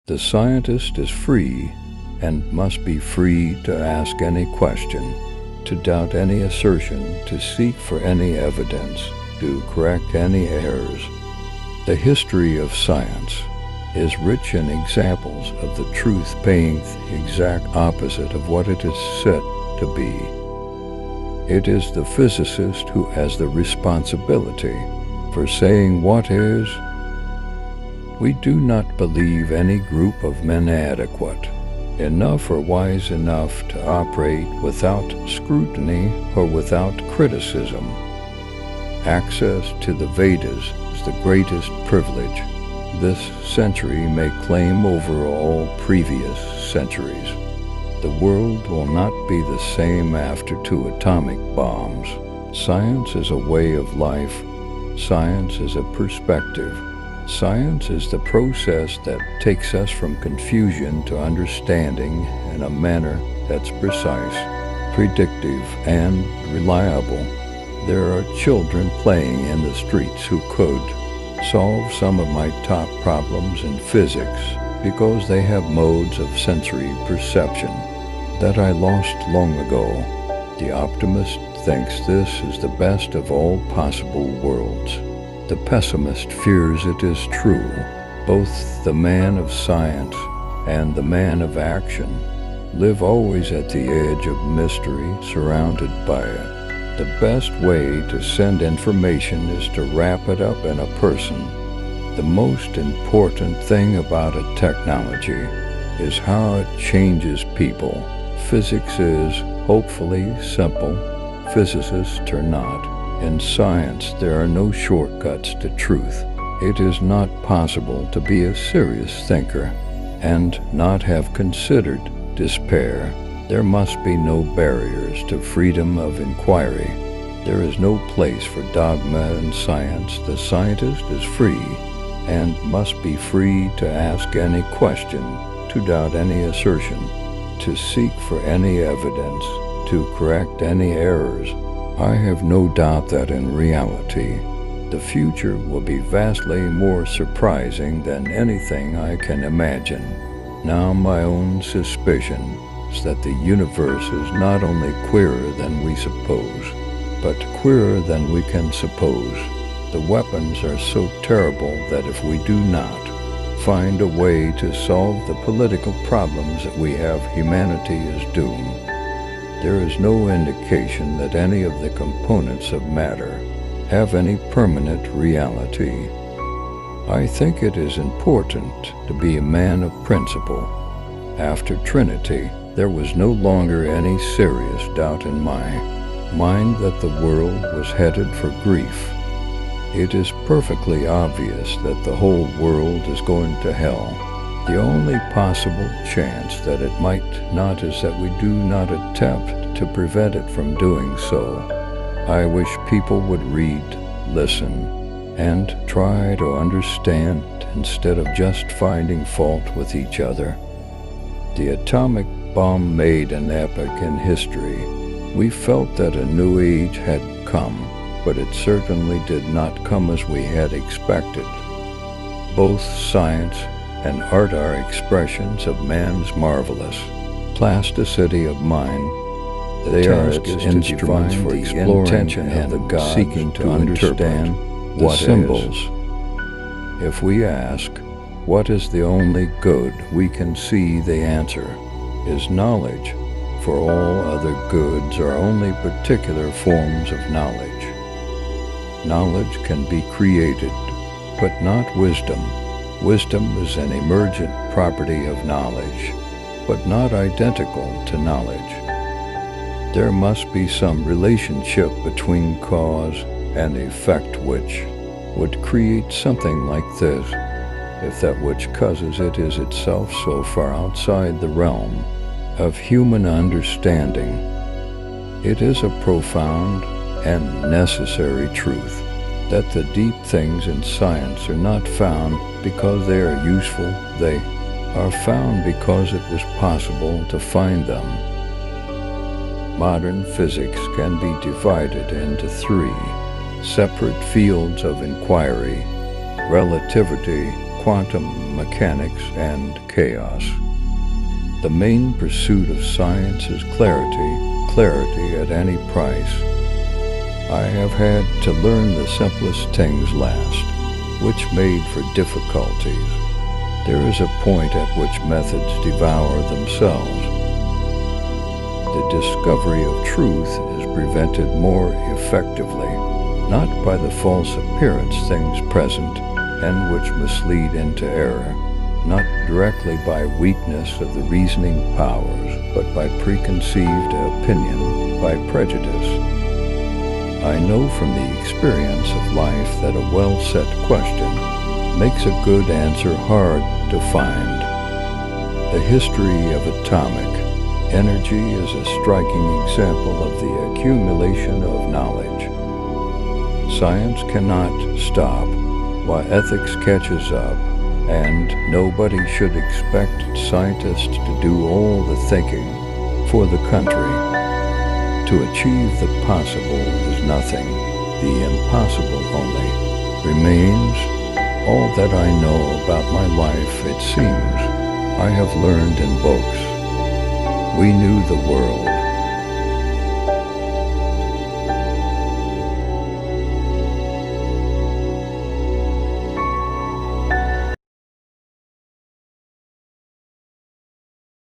The scientist is free and must be free to ask any question, to doubt any assertion, to seek for any evidence, to correct any errors. The history of science is rich in examples of the truth being the exact opposite of what it is said to be. It is the physicist who has the responsibility for saying what is. We do not believe any group of men adequate enough or wise enough to operate without scrutiny or without criticism. Access to the Vedas is the greatest privilege this century may claim over all previous centuries. The world will not be the same after 2 atomic bombs. Science is a way of life. Science is a perspective. Science is the process that takes us from confusion to understanding in a manner that's precise, predictive, and reliable. There are children playing in the streets who could solve some of my top problems in physics because they have modes of sensory perception that I lost long ago. The optimist thinks this is the best of all possible worlds. The pessimist fears it is true. Both the man of science and the man of action live always at the edge of mystery, surrounded by it. The best way to send information is to wrap it up in a person. The most important thing about a technology is how it changes people. Physics is, hopefully, simple. Physicists are not. In science, there are no shortcuts to truth. It is not possible to be a serious thinker and not have considered despair. There must be no barriers to freedom of inquiry. There is no place for dogma in science. The scientist is free and must be free to ask any question, to doubt any assertion, to seek for any evidence, to correct any errors. I have no doubt that in reality, the future will be vastly more surprising than anything I can imagine. Now my own suspicion is that the universe is not only queerer than we suppose, but queerer than we can suppose. The weapons are so terrible that if we do not find a way to solve the political problems that we have, humanity is doomed. There is no indication that any of the components of matter have any permanent reality. I think it is important to be a man of principle. After Trinity, there was no longer any serious doubt in my mind that the world was headed for grief. It is perfectly obvious that the whole world is going to hell. The only possible chance that it might not is that we do not attempt to prevent it from doing so. I wish people would read, listen, and try to understand instead of just finding fault with each other. The atomic bomb made an epoch in history. We felt that a new age had come, but it certainly did not come as we had expected. Both science and art are expressions of man's marvelous plasticity of mind. They are its instruments for exploring and the gods, seeking to understand the symbols. If we ask, what is the only good we can see, the answer is knowledge, for all other goods are only particular forms of knowledge. Knowledge can be created, but not wisdom. Wisdom is an emergent property of knowledge, but not identical to knowledge. There must be some relationship between cause and effect which would create something like this, if that which causes it is itself so far outside the realm of human understanding. It is a profound and necessary truth that the deep things in science are not found because they are useful. They are found because it was possible to find them. Modern physics can be divided into 3 separate fields of inquiry: relativity, quantum mechanics and chaos. The main pursuit of science is clarity at any price. I have had to learn the simplest things last, which made for difficulties. There is a point at which methods devour themselves. The discovery of truth is prevented more effectively, not by the false appearance things present and which mislead into error, not directly by weakness of the reasoning powers, but by preconceived opinion, by prejudice. I know from the experience of life that a well-set question makes a good answer hard to find. The history of atomic energy is a striking example of the accumulation of knowledge. Science cannot stop while ethics catches up, and nobody should expect scientists to do all the thinking for the country. To achieve the possible is nothing, the impossible only remains. All that I know about my life, it seems, I have learned in books. We knew the world